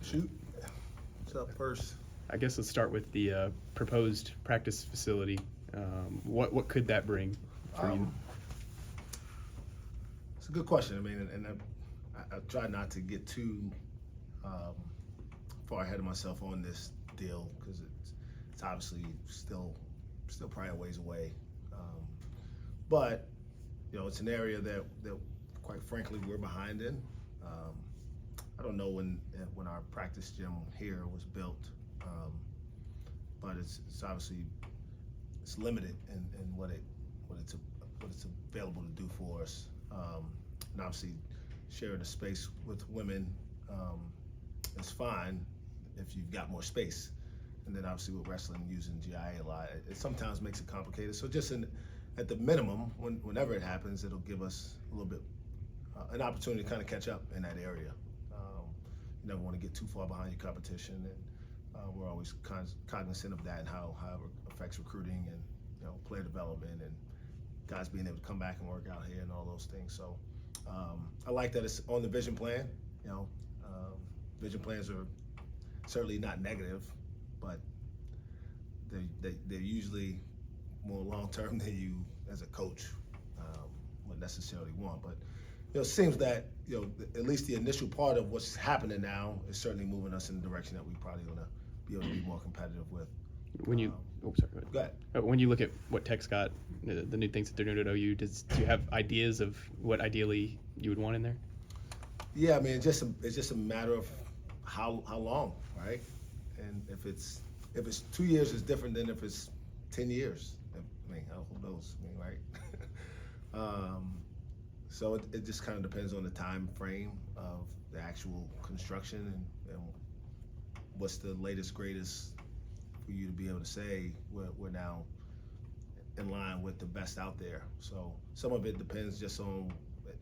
Shoot. What's up first? I guess let's start with the proposed practice facility. What could that bring for you? It's a good question. I mean, and I try not to get too far ahead of myself on this deal because it's obviously still probably a ways away. But you know, it's an area that quite frankly we're behind in. I don't know when our practice gym here was built, but it's obviously it's limited in what it's available to do for us. And obviously sharing the space with women is fine if you've got more space. And then obviously with wrestling using GIA a lot, it sometimes makes it complicated. So just at the minimum, whenever it happens, it'll give us a little bit an opportunity to kind of catch up in that area. You never want to get too far behind your competition, and we're always cognizant of that and how it affects recruiting and player development and guys being able to come back and work out here and all those things. So I like that it's on the vision plan. Vision plans are certainly not negative, but they're usually more long term than you as a coach would necessarily want. But it seems that at least the initial part of what's happening now is certainly moving us in the direction that we probably going to be able to be more competitive with. When you, sorry, go ahead. When you look at what Tech's got, the new things that they're doing at OU, do you have ideas of what ideally you would want in there? Yeah, I mean, it's just a matter of how long, right? And if it's 2 years, it's different than if it's 10 years. I mean, who knows? I mean, right? So it just kind of depends on the time frame of the actual construction and what's the latest, greatest for you to be able to say we're now in line with the best out there. So some of it depends just on,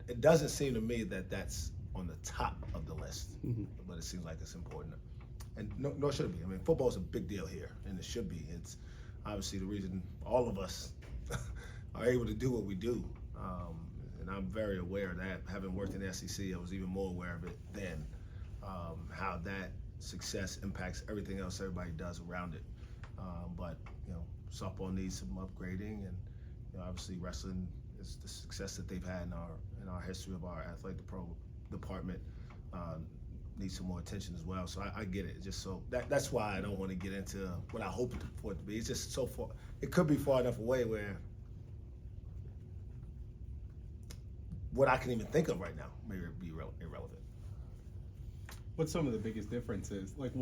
it doesn't seem to me that that's on the top of the list, but it seems like it's important. And nor should it be. I mean, football is a big deal here, and it should be. It's obviously the reason all of us are able to do what we do. And I'm very aware of that. Having worked in the SEC, I was even more aware of it then, how that success impacts everything else everybody does around it. But softball needs some upgrading, and obviously wrestling is the success that they've had in our history of our athletic department needs some more attention as well. So I get it. Just so that's why I don't want to get into what I hope for it to be. It's just so far. It could be far enough away where what I can even think of right now may be irrelevant. What's some of the biggest differences? Like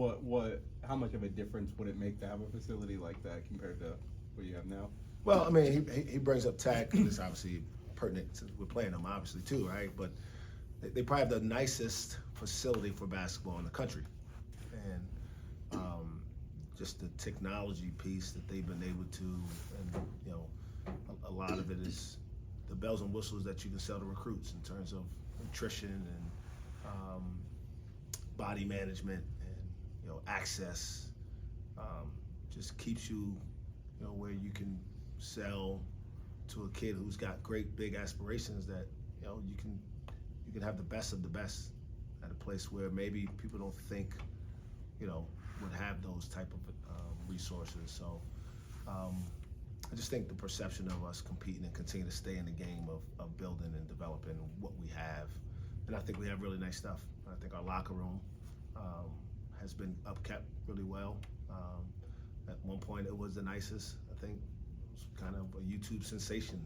how much of a difference would it make to have a facility like that compared to what you have now? Well, I mean, he brings up tech, and it's obviously pertinent since we're playing them, obviously, too, right? But they probably have the nicest facility for basketball in the country. And just the technology piece that they've been able to, and a lot of it is the bells and whistles that you can sell to recruits in terms of nutrition and body management and access. Just keeps you where you can sell to a kid who's got great big aspirations that you can have the best of the best at a place where maybe people don't think would have those type of resources. So I just think the perception of us competing and continue to stay in the game of building and developing what we have, and I think we have really nice stuff. I think our locker room has been upkept really well. At one point it was the nicest. I think it was kind of a YouTube sensation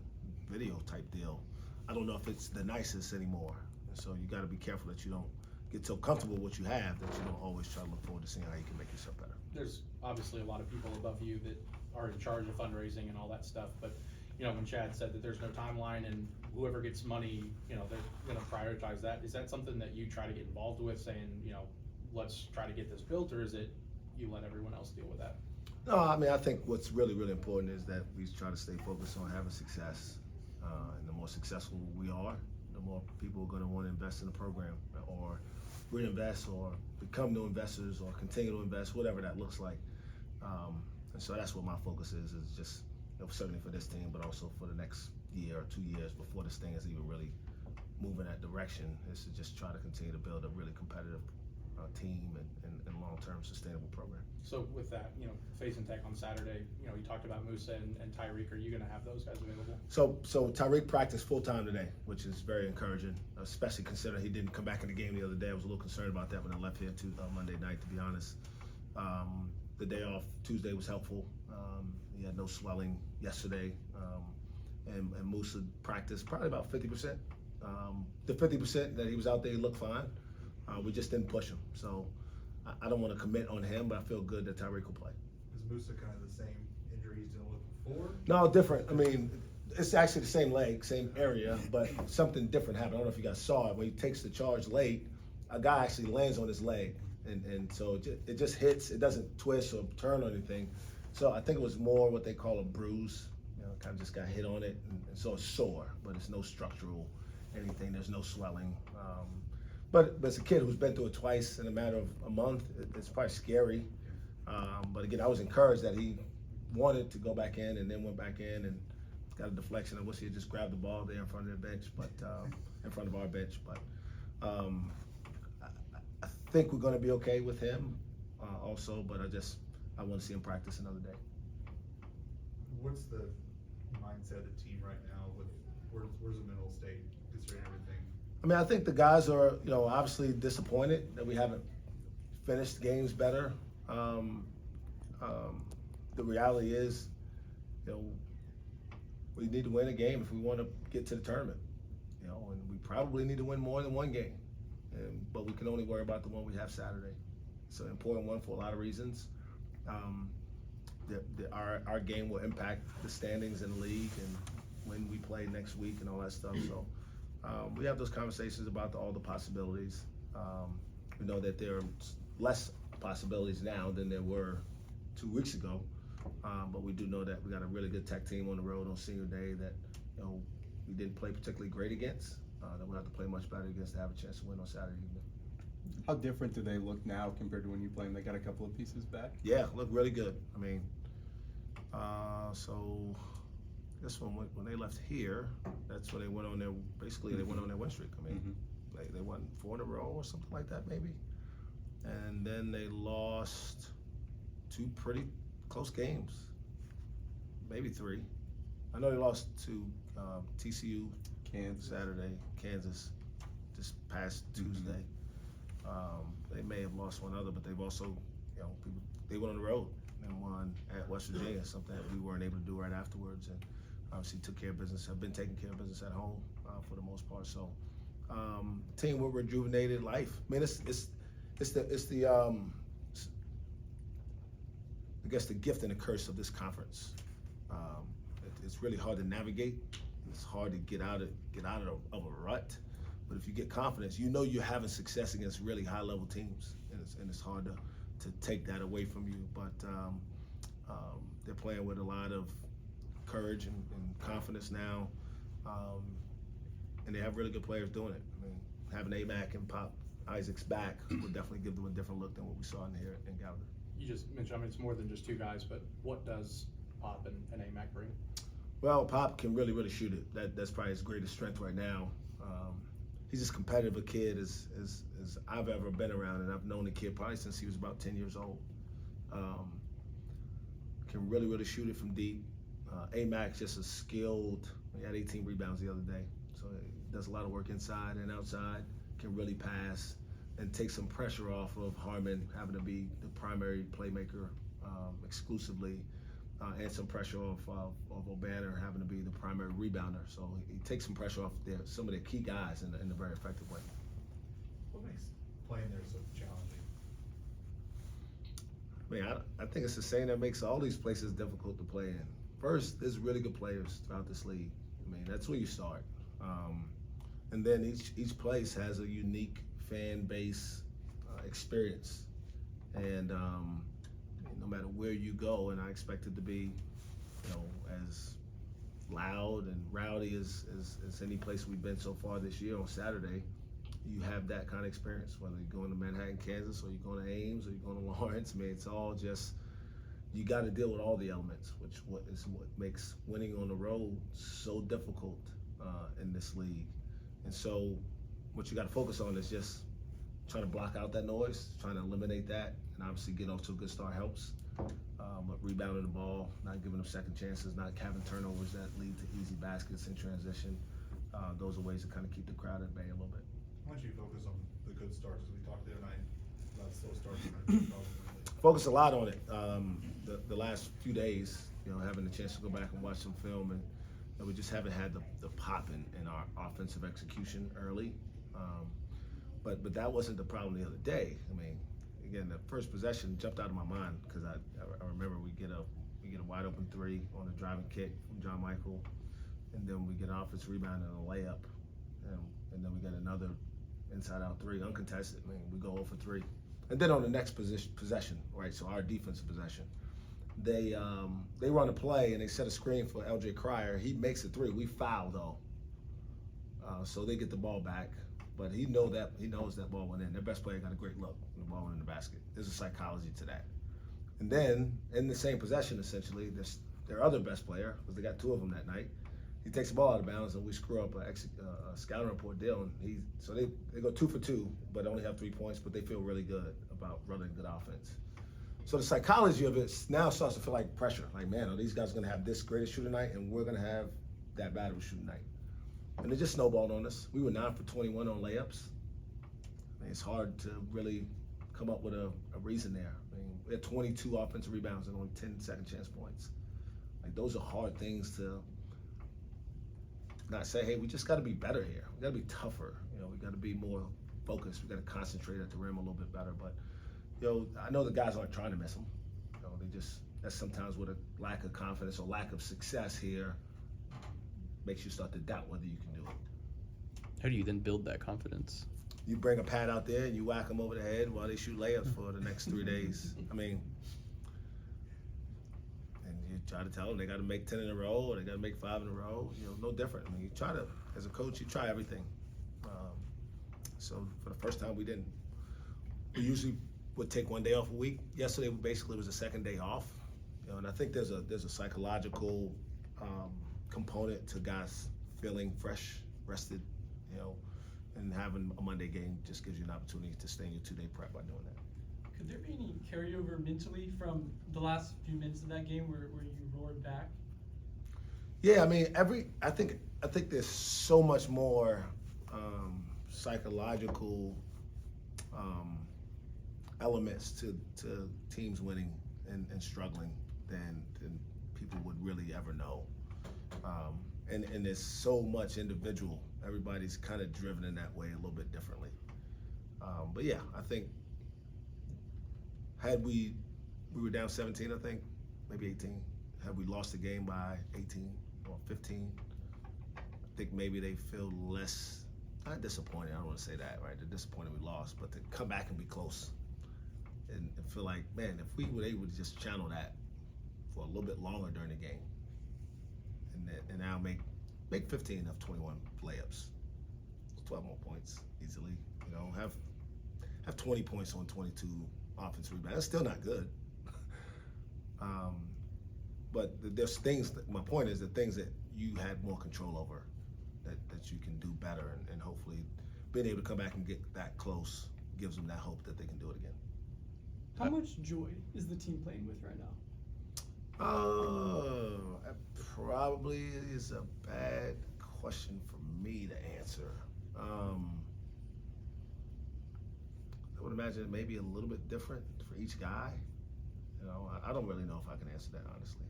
video type deal. I don't know if it's the nicest anymore. And so you got to be careful that you don't get so comfortable with what you have that you don't always try to look forward to seeing how you can make yourself better. There's obviously a lot of people above you that are in charge of fundraising and all that stuff, but when Chad said that there's no timeline and whoever gets money, they're going to prioritize that. Is that something that you try to get involved with, saying, let's try to get this built, or is it you let everyone else deal with that? No, I mean, I think what's really, really important is that we try to stay focused on having success. And the more successful we are, the more people are going to want to invest in the program or reinvest or become new investors or continue to invest, whatever that looks like. And so that's what my focus is just certainly for this team, but also for the next year or 2 years before this thing is even really moving that direction, is to just try to continue to build a really competitive team and long-term sustainable program. So with that, facing Tech on Saturday, you talked about Musa and Tyreek. Are you going to have those guys available? So Tyreek practiced full-time today, which is very encouraging, especially considering he didn't come back in the game the other day. I was a little concerned about that when I left here Monday night, to be honest. The day off Tuesday was helpful. He had no swelling yesterday, and Musa practiced probably about 50%. The 50% that he was out there, he looked fine. We just didn't push him. So I don't want to commit on him, but I feel good that Tyreek will play. Is Musa kind of the same injury he's dealing with before? No, different. I mean, it's actually the same leg, same area, but something different happened. I don't know if you guys saw it. When he takes the charge late, a guy actually lands on his leg. And so it just hits. It doesn't twist or turn or anything. So I think it was more what they call a bruise. Kind of just got hit on it. And so it's sore, but it's no structural anything. There's no swelling. But as a kid who's been through it twice in a matter of a month, it's probably scary. But again, I was encouraged that he wanted to go back in and then went back in and got a deflection. I wish he had just grabbed the ball there in front of their bench, but in front of our bench. But I think we're going to be okay with him also, but I want to see him practice another day. What's the mindset of the team right now? Where's the mental state considering everything? I mean, I think the guys are, obviously disappointed that we haven't finished games better. The reality is, we need to win a game if we want to get to the tournament, and we probably need to win more than one game. But we can only worry about the one we have Saturday. It's an important one for a lot of reasons. Our game will impact the standings in the league and when we play next week and all that stuff. So we have those conversations about all the possibilities. We know that there are less possibilities now than there were 2 weeks ago. But we do know that we got a really good Tech team on the road on senior day that we didn't play particularly great against. That we'll have to play much better against to have a chance to win on Saturday evening. How different do they look now compared to when you played them? They got a couple of pieces back? Yeah, look really good. I mean, so this one, when they left here, that's when they went on their, they went on their win streak. I mean, they won 4 in a row or something like that maybe. And then they lost 2 pretty close games, maybe 3. I know they lost to TCU Saturday, Kansas, this past Tuesday. They may have lost one other, but they've also, they went on the road and won at West Virginia, something that we weren't able to do right afterwards, and obviously took care of business. Have been taking care of business at home for the most part. So, team with rejuvenated life. I mean, it's the I guess the gift and the curse of this conference. It's really hard to navigate. It's hard to get out of a rut. But if you get confidence, you're having success against really high-level teams, and it's hard to take that away from you. But they're playing with a lot of courage and confidence now, and they have really good players doing it. I mean, having AMAC and Pop Isaac's back will definitely give them a different look than what we saw in here in Gallagher. You just mentioned, it's more than just 2 guys, but what does Pop and AMAC bring? Well, Pop can really, really shoot it. That's probably his greatest strength right now. He's as competitive a kid as I've ever been around, and I've known the kid probably since he was about 10 years old. Can really, really shoot it from deep. AMAC's just a skilled, he had 18 rebounds the other day, so he does a lot of work inside and outside, can really pass and take some pressure off of Harmon having to be the primary playmaker exclusively, and some pressure off O'Banner having to be the primary rebounder. So he takes some pressure off some of the key guys in a very effective way. What makes playing there so challenging? I mean, I think it's the same that makes all these places difficult to play in. First, there's really good players throughout this league. I mean, that's where you start. And then each place has a unique fan base experience. And no matter where you go, and I expect it to be, as loud and rowdy as any place we've been so far this year on Saturday, you have that kind of experience, whether you're going to Manhattan, Kansas, or you're going to Ames, or you're going to Lawrence. I mean, it's all just, you got to deal with all the elements, which is what makes winning on the road so difficult in this league. And so what you got to focus on is just trying to block out that noise, trying to eliminate that, and obviously getting off to a good start helps. But rebounding the ball, not giving them second chances, not having turnovers that lead to easy baskets in transition. Those are ways to kind of keep the crowd at bay a little bit. Why don't you focus on the good starts, as we talked the other night about slow starts? Focus a lot on it. The last few days, having the chance to go back and watch some film, and we just haven't had the pop in our offensive execution early. But that wasn't the problem the other day. I mean, again, the first possession jumped out of my mind because I remember we get a wide open three on a driving kick from John Michael, and then we get an offensive rebound and a layup, and then we get another inside out three, uncontested. I mean, we go 0 for 3. And then on the next possession, right, so our defensive possession, they run a play and they set a screen for LJ Cryer. He makes a 3. We foul though, so they get the ball back. But he knows that ball went in. Their best player got a great look when the ball went in the basket. There's a psychology to that. And then in the same possession, essentially, their other best player, because they got 2 of them that night, he takes the ball out of bounds and we screw up a scouting report deal. And so they go 2 for 2, but only have 3 points, but they feel really good about running good offense. So the psychology of it now starts to feel like pressure. Like, man, are these guys going to have this great a shooting night, and we're going to have that bad of a shooting night? And it just snowballed on us. We were 9 for 21 on layups. I mean, it's hard to really come up with a reason there. I mean, we had 22 offensive rebounds and only 10 second chance points. Like, those are hard things to not say, hey, we just got to be better here. We got to be tougher. We got to be more focused. We got to concentrate at the rim a little bit better. But, I know the guys aren't trying to miss them. That's sometimes with a lack of confidence or lack of success here makes you start to doubt whether you can do it. How do you then build that confidence? You bring a pad out there and you whack them over the head while they shoot layups for the next 3 days. I mean, and you try to tell them they got to make 10 in a row or they got to make 5 in a row. No different. I mean, you try to, as a coach, you try everything. So for the first time, we didn't. We usually would take 1 day off a week. Yesterday, basically, was the second day off. And I think there's a psychological component to guys feeling fresh, rested, and having a Monday game just gives you an opportunity to stay in your 2-day prep by doing that. Could there be any carryover mentally from the last few minutes of that game where you roared back? Yeah, I mean, I think there's so much more psychological elements to teams winning and struggling than people would really ever know. And there's so much individual. Everybody's kind of driven in that way a little bit differently. But yeah, I think had we were down 17, I think, maybe 18. Had we lost the game by 18 or 15, I think maybe they feel less, not disappointed, I don't want to say that, right? They're disappointed we lost, but to come back and be close and feel like, man, if we were able to just channel that for a little bit longer during the game, and now make 15 of 21 layups, 12 more points easily. Have 20 points on 22 offensive rebounds. That's still not good. But there's things. My point is the things that you had more control over, that you can do better, and hopefully being able to come back and get that close gives them that hope that they can do it again. How much joy is the team playing with right now? That probably is a bad question for me to answer. I would imagine maybe a little bit different for each guy. I don't really know if I can answer that honestly.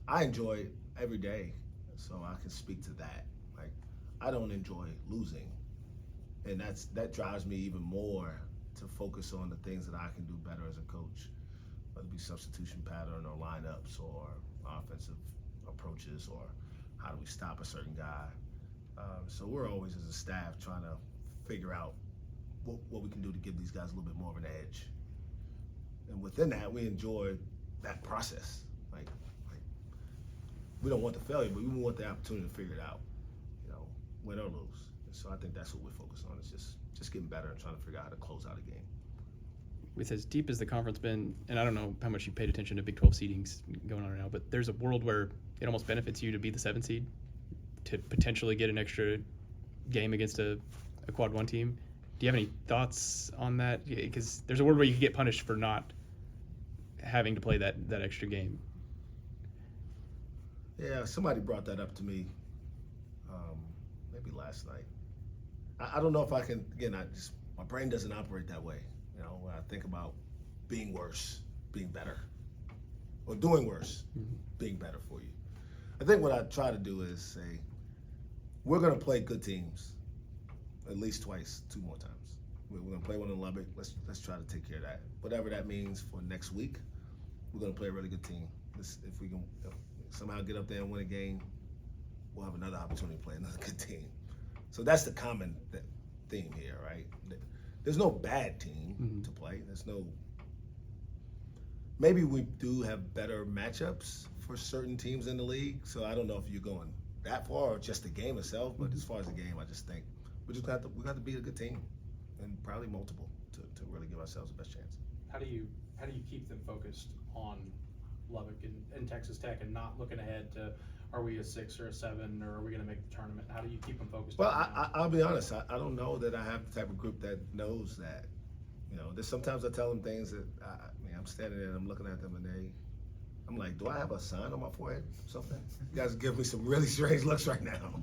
I enjoy every day, so I can speak to that. Like, I don't enjoy losing, and that drives me even more to focus on the things that I can do better as a coach, whether it be substitution pattern or lineups or offensive approaches or how do we stop a certain guy. So we're always, as a staff, trying to figure out what we can do to give these guys a little bit more of an edge. And within that, we enjoy that process. Like we don't want the failure, but we want the opportunity to figure it out, win or lose. And so I think that's what we're focused on, is just getting better and trying to figure out how to close out a game. With as deep as the conference been, and I don't know how much you paid attention to Big 12 seedings going on right now, but there's a world where it almost benefits you to be the 7th seed, to potentially get an extra game against a a quad 1 team. Do you have any thoughts on that? Because there's a world where you could get punished for not having to play that extra game. Yeah, somebody brought that up to me maybe last night. I don't know if I can, again, my brain doesn't operate that way. You know, when I think about being worse, being better, or doing worse, being better for you. I think what I try to do is say, we're going to play good teams at least twice, 2 more times. We're going to play one in Lubbock. Let's try to take care of that. Whatever that means for next week, we're going to play a really good team. If we can somehow get up there and win a game, we'll have another opportunity to play another good team. So that's the common theme here, right? There's no bad team to play. Maybe we do have better matchups for certain teams in the league. So I don't know if you're going that far or just the game itself. But as far as the game, I just think we got to beat a good team, and probably multiple to really give ourselves the best chance. How do you keep them focused on Lubbock and Texas Tech and not looking ahead to, are we a 6 or a 7 or are we going to make the tournament? How do you keep them focused? Well, I'll be honest. I don't know that I have the type of group that knows that. You know, there's sometimes I tell them things that I'm standing there and I'm looking at them and I'm like, do I have a sign on my forehead or something? You guys give me some really strange looks right now.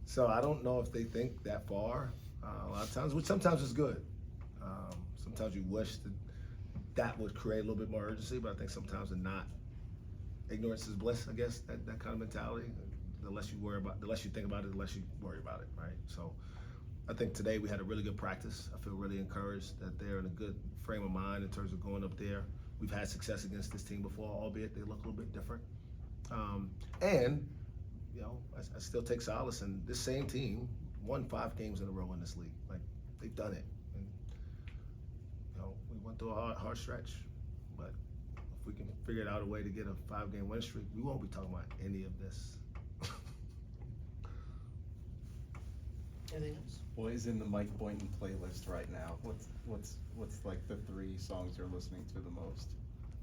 So I don't know if they think that far a lot of times, which sometimes is good. Sometimes you wish that would create a little bit more urgency, but I think sometimes ignorance is bliss, I guess, that kind of mentality. The less you think about it, the less you worry about it, right? So I think today we had a really good practice. I feel really encouraged that they're in a good frame of mind in terms of going up there. We've had success against this team before, albeit they look a little bit different. And, you know, I still take solace in this same team won 5 games in a row in this league. Like, they've done it. And, you know, we went through a hard stretch, but if we can figure out a way to get a 5-game win streak, we won't be talking about any of this. Anything else? What is in the Mike Boynton playlist right now? What's like the 3 songs you're listening to the most?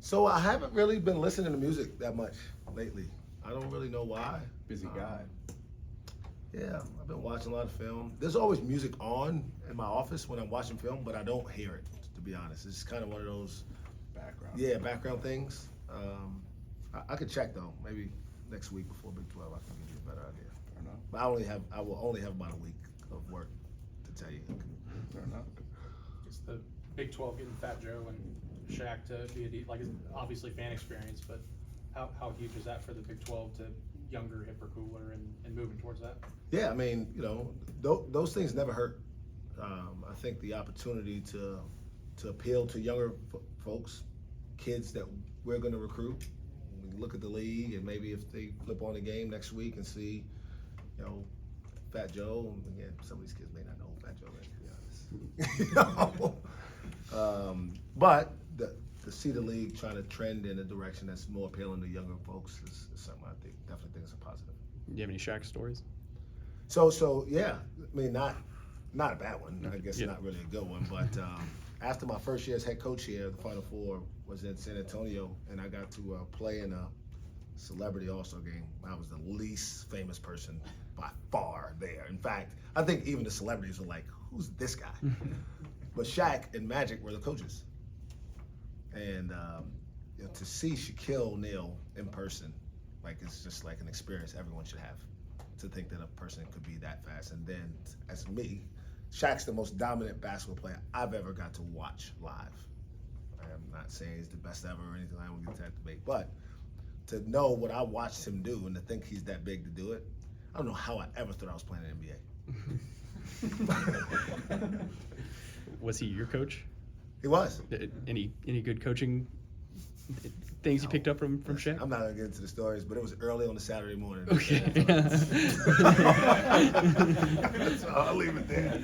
So I haven't really been listening to music that much lately. I don't really know why. Busy guy. Yeah, I've been watching a lot of film. There's always music on in my office when I'm watching film, but I don't hear it, to be honest. It's kind of one of those background things. I could check though. Maybe next week before Big 12, I can give you a better idea. Fair enough. But I will only have about a week of work to tell you. Fair enough. It's the Big 12 getting Fat Joe and Shaq to be it's obviously fan experience, but how huge is that for the Big 12 to younger, hipper, cooler, and moving towards that? Yeah, I mean, you know, those things never hurt. I think the opportunity to appeal to younger folks, kids that we're going to recruit, we look at the league, and maybe if they flip on the game next week and see, you know, Fat Joe, and again, some of these kids may not know who Fat Joe is, to be honest. You know? But to see the league trying to trend in a direction that's more appealing to younger folks is something I definitely think is a positive. Do you have any Shaq stories? So yeah, I mean, not a bad one. I guess Yeah. not really a good one. But after my first year as head coach here, the Final Four was in San Antonio, and I got to play in a celebrity All-Star game. I was the least famous person by far there. In fact, I think even the celebrities were like, "Who's this guy?" But Shaq and Magic were the coaches, and you know, to see Shaquille O'Neal in person, like, it's just like an experience everyone should have. To think that a person could be that fast, and then as me, Shaq's the most dominant basketball player I've ever got to watch live. I'm not saying he's the best ever or anything. I won't get to that debate, but to know what I watched him do and to think he's that big to do it, I don't know how I ever thought I was playing in the NBA. Was he your coach? He was. Any good coaching things you picked up from Shaq? I'm not gonna get into the stories, but it was early on a Saturday morning. Okay. So I'll leave it there.